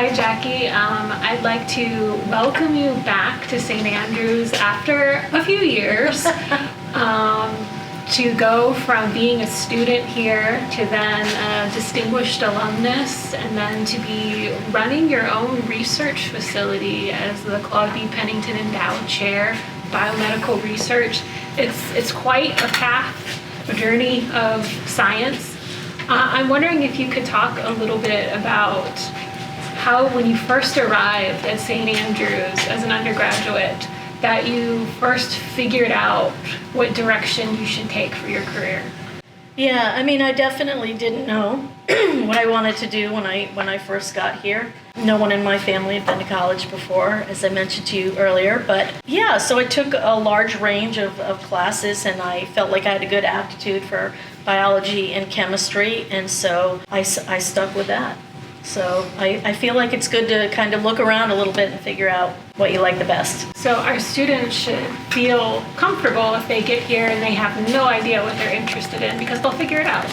Hi, Jackie. I'd like to welcome you back to St. Andrews after a few years. To go from being a student here to then a distinguished alumnus, and then to be running your own research facility as the Claude B. Penningtion Endowed Chair, Biomedical Research. It's quite a path, a journey of science. I'm wondering if you could talk a little bit about how, when you first arrived at St. Andrews as an undergraduate, that you first figured out what direction you should take for your career. Yeah, I mean, I definitely didn't know what I wanted to do when I first got here. No one in my family had been to college before, as I mentioned to you earlier. But yeah, so I took a large range of classes, and I felt like I had a good aptitude for biology and chemistry, and so I stuck with that. So I feel like it's good to kind of look around a little bit and figure out what you like the best. So our students should feel comfortable if they get here and they have no idea what they're interested in, because they'll figure it out.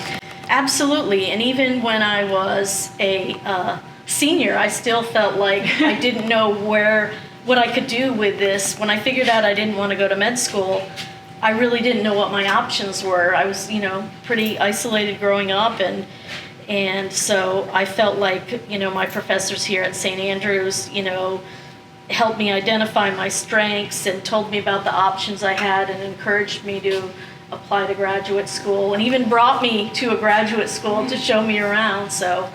Absolutely. And even when I was a senior, I still felt like I didn't know what I could do with this. When I figured out I didn't want to go to med school, I really didn't know what my options were. I was, pretty isolated growing up, and so I felt like, my professors here at St. Andrews, helped me identify my strengths and told me about the options I had and encouraged me to apply to graduate school, and even brought me to a graduate school to show me around. So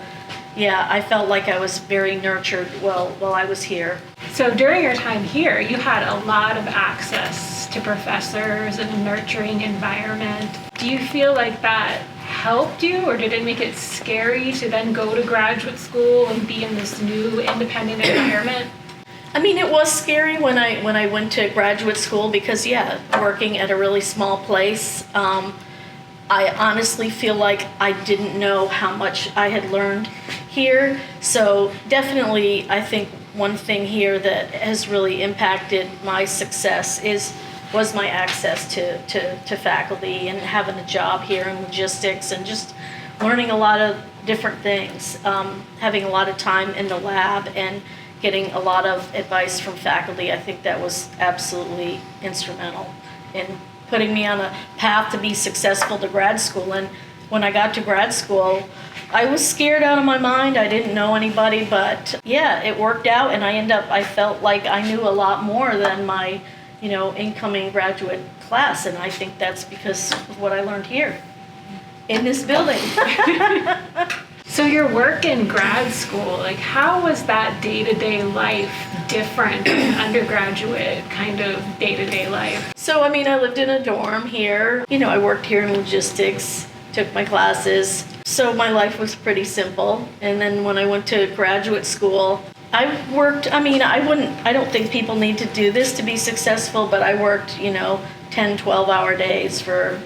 yeah, I felt like I was very nurtured while I was here. So during your time here, you had a lot of access to professors and a nurturing environment. Do you feel like that helped you, or did it make it scary to then go to graduate school and be in this new independent environment? I mean, it was scary when I went to graduate school because, working at a really small place, I honestly feel like I didn't know how much I had learned here. So definitely, I think one thing here that has really impacted my success was my access to faculty and having a job here in logistics and just learning a lot of different things, having a lot of time in the lab and getting a lot of advice from faculty. I think that was absolutely instrumental in putting me on a path to be successful to grad school. And when I got to grad school, I was scared out of my mind. I didn't know anybody, but yeah, it worked out, and I felt like I knew a lot more than my incoming graduate class, and I think that's because of what I learned here in this building. So your work in grad school, how was that day-to-day life different from undergraduate kind of day-to-day life? So, I lived in a dorm here. I worked here in logistics, took my classes. So my life was pretty simple. And then when I went to graduate school, I worked, I don't think people need to do this to be successful, but I worked, 10, 12-hour days for,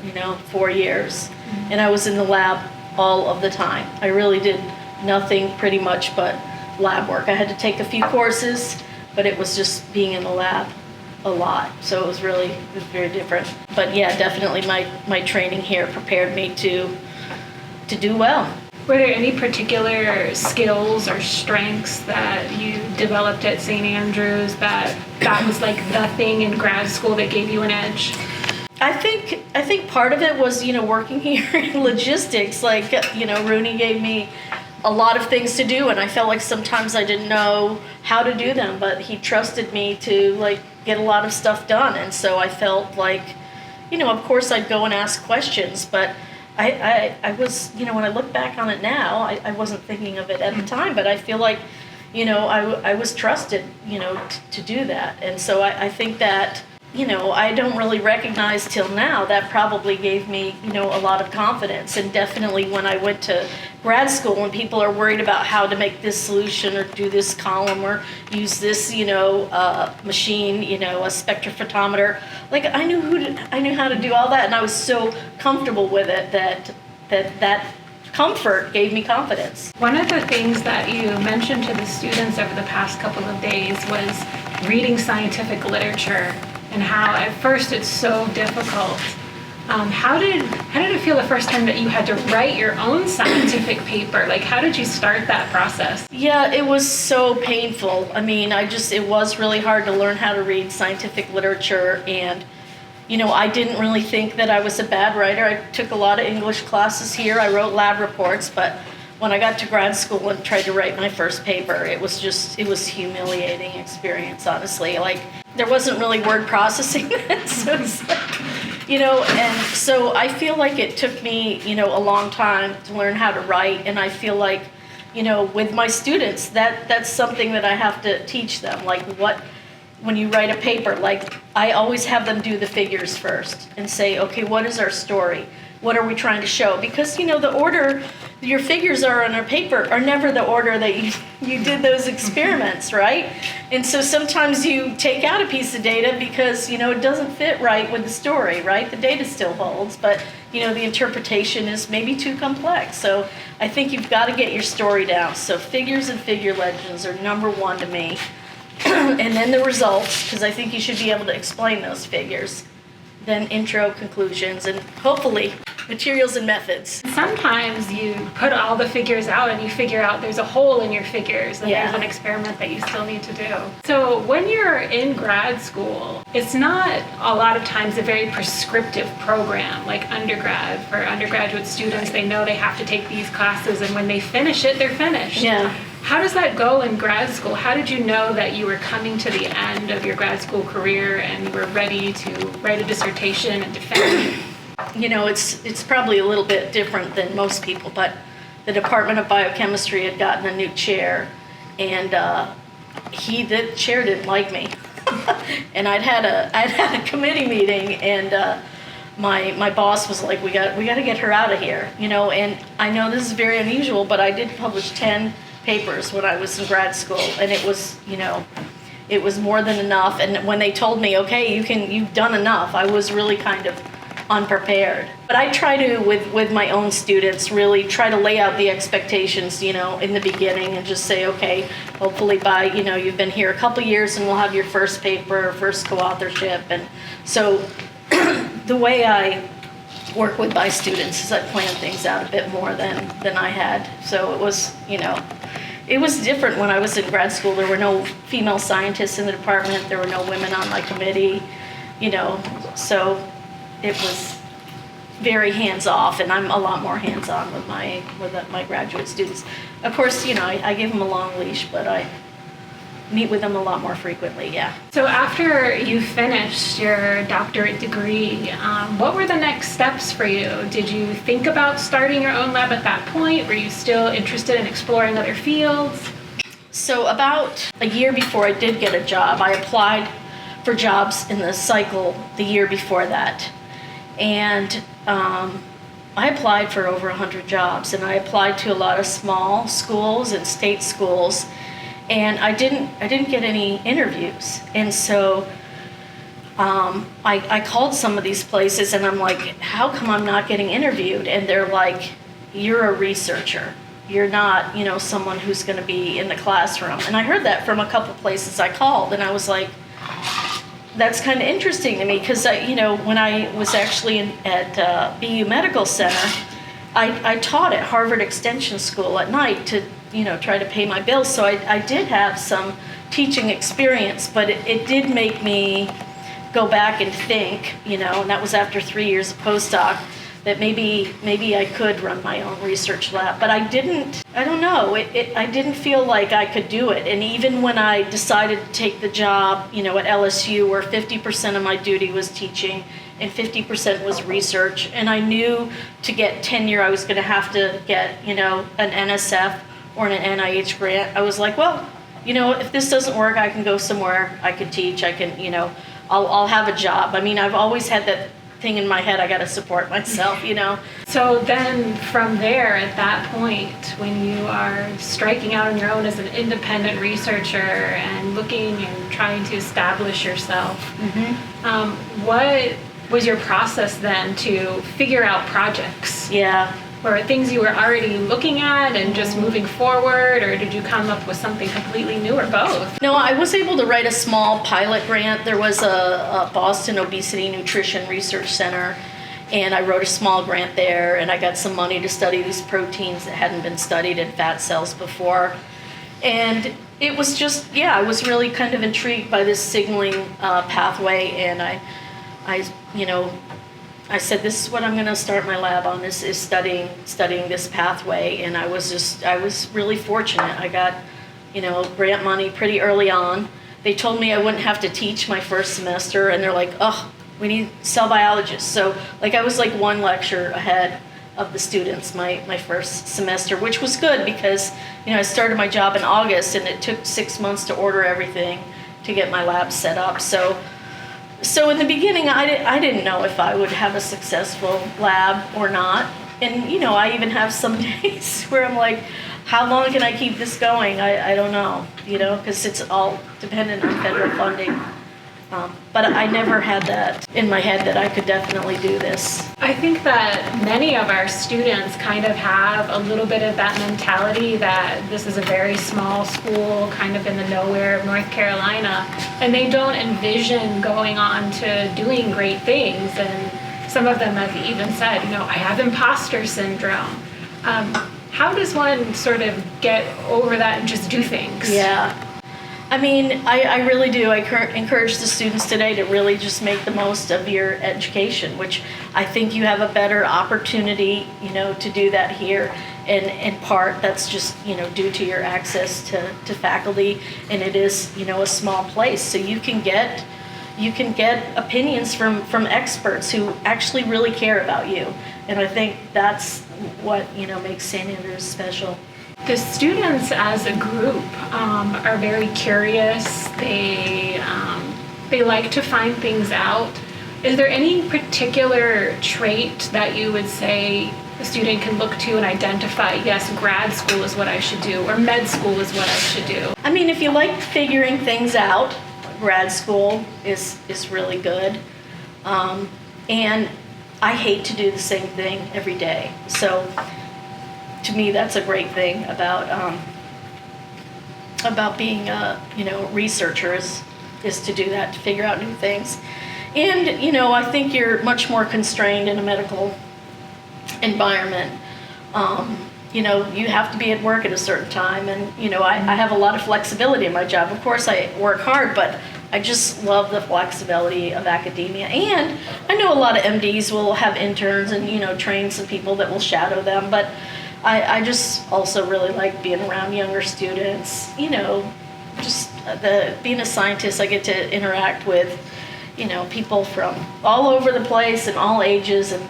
4 years. Mm-hmm. And I was in the lab all of the time. I really did nothing pretty much but lab work. I had to take a few courses, but it was just being in the lab a lot. So it was very different. But yeah, definitely my training here prepared me to do well. Were there any particular skills or strengths that you developed at St. Andrews that was like the thing in grad school that gave you an edge? I think part of it was, working here in logistics. Rooney gave me a lot of things to do, and I felt like sometimes I didn't know how to do them, but he trusted me to get a lot of stuff done. And so I felt like, of course I'd go and ask questions, but I was, when I look back on it now, I wasn't thinking of it at the time, but I feel like, I was trusted, to do that. And so I think that, I don't really recognize till now that probably gave me, a lot of confidence. And definitely when I went to grad school, when people are worried about how to make this solution or do this column or use this, machine, a spectrophotometer, I knew how to do all that, and I was so comfortable with it that comfort gave me confidence. One of the things that you mentioned to the students over the past couple of days was reading scientific literature, and how at first it's so difficult How did it feel the first time that you had to write your own scientific paper? Like, how did you start that process? Yeah, it was so painful. I mean, it was really hard to learn how to read scientific literature, and I didn't really think that I was a bad writer. I took a lot of English classes here. I wrote lab reports, but when I got to grad school and tried to write my first paper, it was humiliating experience, honestly. Like, there wasn't really word processing then, so it's like, and so I feel like it took me, a long time to learn how to write, and I feel like, with my students, that's something that I have to teach them, like when you write a paper, like I always have them do the figures first and say, okay, what is our story? What are we trying to show? Because, the order your figures are on a paper are never the order that you did those experiments, right? And so sometimes you take out a piece of data because, it doesn't fit right with the story, right? The data still holds, but, the interpretation is maybe too complex. So I think you've got to get your story down. So figures and figure legends are number one to me. And then the results, because I think you should be able to explain those figures. Then intro, conclusions, and hopefully materials and methods. Sometimes you put all the figures out and you figure out there's a hole in your figures and there's an experiment that you still need to do. So when you're in grad school, it's not a lot of times a very prescriptive program like undergrad. For undergraduate students, they know they have to take these classes, and when they finish it, they're finished. Yeah. How does that go in grad school? How did you know that you were coming to the end of your grad school career and you were ready to write a dissertation and defend it? It's probably a little bit different than most people, but the Department of Biochemistry had gotten a new chair, and the chair didn't like me. And I'd had a committee meeting, and my boss was like, we got to get her out of here, and I know this is very unusual, but I did publish 10 papers when I was in grad school, and it was more than enough. And when they told me, okay, you've done enough, I was really kind of unprepared. But I try to, with my own students, really try to lay out the expectations, in the beginning, and just say, okay, hopefully by, you've been here a couple years and we'll have your first paper, first co-authorship. And so the way I work with my students is I plan things out a bit more than I had. So it was, it was different when I was in grad school. There were no female scientists in the department. There were no women on my committee, so it was very hands-off, and I'm a lot more hands-on with my graduate students. Of course, I give them a long leash, but I meet with them a lot more frequently, yeah. So after you finished your doctorate degree, what were the next steps for you? Did you think about starting your own lab at that point? Were you still interested in exploring other fields? So about a year before I did get a job, I applied for jobs in the cycle the year before that. And I applied for over 100 jobs, and I applied to a lot of small schools and state schools, and I didn't get any interviews. And so I called some of these places, and I'm like, how come I'm not getting interviewed? And they're like, you're a researcher. You're not, someone who's going to be in the classroom. And I heard that from a couple places I called, and I was like, that's kind of interesting to me, because when I was actually at Biomedical Center, I taught at Harvard Extension School at night to try to pay my bills. So I did have some teaching experience, but it did make me go back and think, and that was after 3 years of postdoc, that maybe I could run my own research lab. But I don't know, I didn't feel like I could do it. And even when I decided to take the job, at LSU, where 50% of my duty was teaching and 50% was research, and I knew to get tenure I was going to have to get, an NSF or an NIH grant, I was like, well, if this doesn't work, I can go somewhere, I can teach, I can, I'll have a job. I mean, I've always had that thing in my head, I got to support myself, So then from there, at that point, when you are striking out on your own as an independent researcher and looking and trying to establish yourself, what was your process then to figure out projects? Yeah. Or things you were already looking at and just moving forward, or did you come up with something completely new, or both? No, I was able to write a small pilot grant. There was a Boston Obesity Nutrition Research Center, And I wrote a small grant there, and I got some money to study these proteins that hadn't been studied in fat cells before. And it was just, yeah, I was really kind of intrigued by this signaling pathway, and I said, this is what I'm going to start my lab on, is studying this pathway. And I was really fortunate. I got, grant money pretty early on. They told me I wouldn't have to teach my first semester, and they're like, oh, we need cell biologists. So I was like one lecture ahead of the students my first semester, which was good because, I started my job in August, and it took 6 months to order everything to get my lab set up. So in the beginning, I didn't know if I would have a successful lab or not. And, I even have some days where I'm like, how long can I keep this going? I don't know, because it's all dependent on federal funding. But I never had that in my head that I could definitely do this. I think that many of our students kind of have a little bit of that mentality that this is a very small school, kind of in the nowhere of North Carolina, and they don't envision going on to doing great things. And some of them have even said, I have imposter syndrome. How does one sort of get over that and just do things? Yeah. I mean, I really do. I encourage the students today to really just make the most of your education, which I think you have a better opportunity, to do that here. And in part, that's just, due to your access to faculty, and it is, a small place. So you can get opinions from experts who actually really care about you. And I think that's what, makes St. Andrews special. The students as a group are very curious. They like to find things out. Is there any particular trait that you would say a student can look to and identify, yes, grad school is what I should do, or med school is what I should do? I mean, if you like figuring things out, grad school is really good. And I hate to do the same thing every day. So to me, that's a great thing about being a researcher is to do that, to figure out new things. And I think you're much more constrained in a medical environment. You have to be at work at a certain time, and I have a lot of flexibility in my job. Of course, I work hard, but I just love the flexibility of academia. And I know a lot of MDs will have interns and train some people that will shadow them, but I just also really like being around younger students. Just being a scientist, I get to interact with, people from all over the place and all ages, and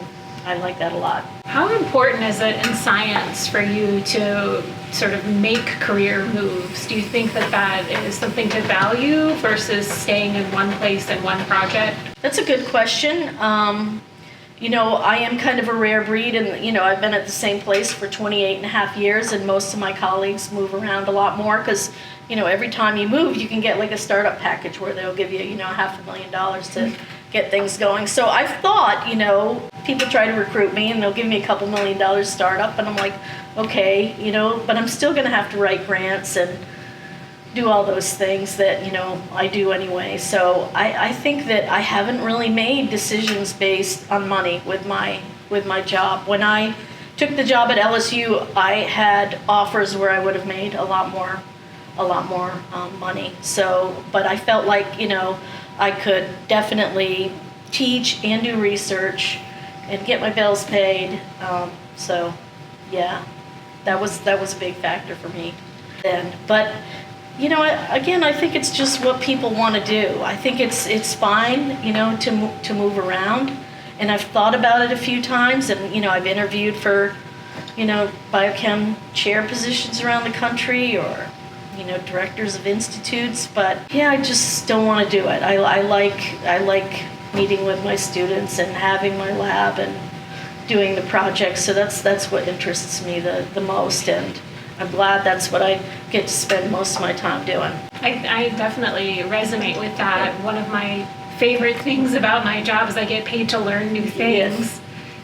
I like that a lot. How important is it in science for you to sort of make career moves? Do you think that is something to value versus staying in one place and one project? That's a good question. I am kind of a rare breed, and, I've been at the same place for 28 and a half years, and most of my colleagues move around a lot more because, every time you move, you can get like a startup package where they'll give you, $500,000 to get things going. So I've thought, people try to recruit me and they'll give me a couple $1 million startup, and I'm like, okay, but I'm still going to have to write grants and do all those things that, I do anyway. So I think that I haven't really made decisions based on money with my job. When I took the job at LSU, I had offers where I would have made a lot more money. So, but I felt like, I could definitely teach and do research and get my bills paid. So yeah, that was a big factor for me then. But I think it's just what people want to do. I think it's fine, to move around. And I've thought about it a few times, and, I've interviewed for, biochem chair positions around the country, or, directors of institutes. But yeah, I just don't want to do it. I like meeting with my students and having my lab and doing the projects. So that's what interests me the most. And I'm glad that's what I get to spend most of my time doing. I definitely resonate with that. One of my favorite things about my job is I get paid to learn new things. Yes.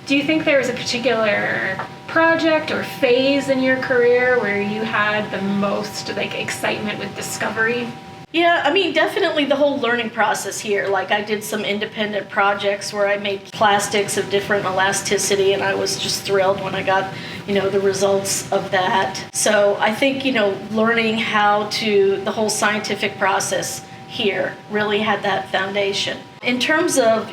Do you think there was a particular project or phase in your career where you had the most excitement with discovery? Yeah, I mean, definitely the whole learning process here. Like, I did some independent projects where I made plastics of different elasticity, and I was just thrilled when I got, the results of that. So I think, learning how to, the whole scientific process here really had that foundation. In terms of,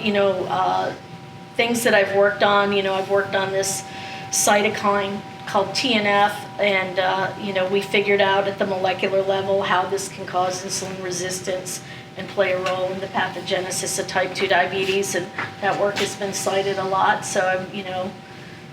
things that I've worked on, I've worked on this cytokine called TNF, and we figured out at the molecular level how this can cause insulin resistance and play a role in the pathogenesis of type 2 diabetes, and that work has been cited a lot. So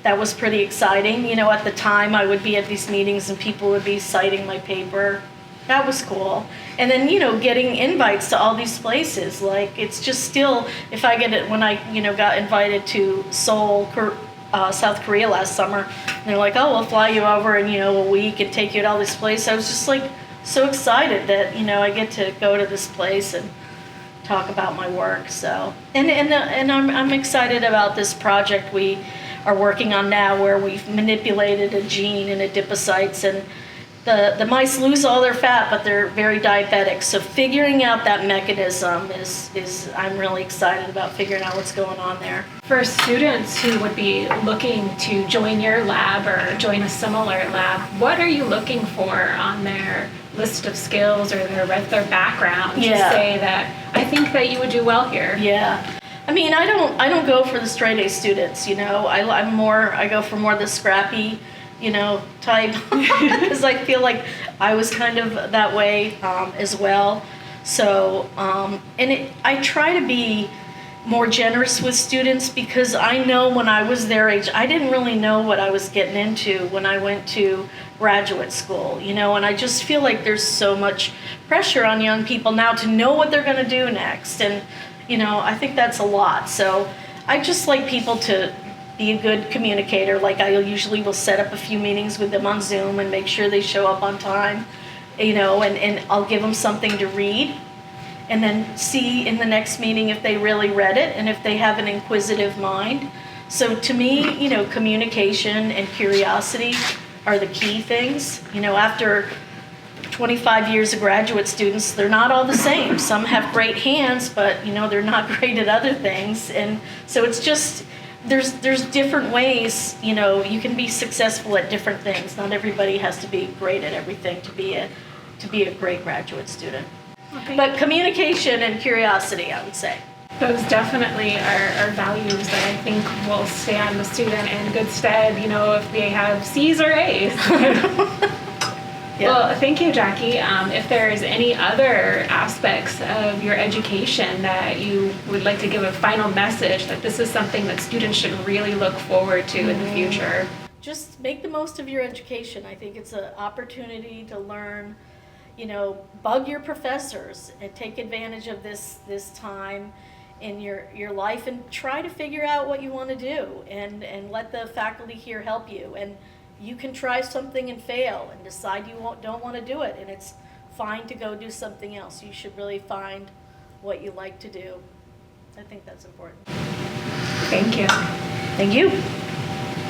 that was pretty exciting. At the time I would be at these meetings and people would be citing my paper. That was cool. And then, getting invites to all these places, like, it's just still, if I get it, when I, got invited to Seoul, South Korea last summer, and they're like, oh, we'll fly you over in, a week and take you to all this place. I was just like so excited that, I get to go to this place and talk about my work. So, and I'm excited about this project we are working on now, where we've manipulated a gene in adipocytes, and the mice lose all their fat, but they're very diabetic. So figuring out that mechanism is I'm really excited about figuring out what's going on there. For students who would be looking to join your lab or join a similar lab, what are you looking for on their list of skills or their background to say that I think that you would do well here? Yeah. I mean, I don't go for the straight A students, I go for more the scrappy, type, because I feel like I was kind of that way as well. So, I try to be more generous with students, because I know when I was their age, I didn't really know what I was getting into when I went to graduate school, and I just feel like there's so much pressure on young people now to know what they're going to do next. And, I think that's a lot. So I just like people to be a good communicator. Like, I usually will set up a few meetings with them on Zoom and make sure they show up on time, and I'll give them something to read, and then see in the next meeting if they really read it and if they have an inquisitive mind. So to me, communication and curiosity are the key things. After 25 years of graduate students, they're not all the same. Some have great hands, but they're not great at other things. And so it's just, there's different ways, you can be successful at different things. Not everybody has to be great at everything to be a great graduate student. Okay. But communication and curiosity, I would say. Those definitely are values that I think will stand the student in good stead, if they have C's or A's. Yeah. Well, thank you, Jackie. If there's any other aspects of your education that you would like to give a final message, that this is something that students should really look forward to in the future. Just make the most of your education. I think it's an opportunity to learn, bug your professors and take advantage of this time in your life, and try to figure out what you want to do, and let the faculty here help you. And you can try something and fail and decide you don't want to do it, and it's fine to go do something else. You should really find what you like to do. I think that's important. Thank you. Thank you.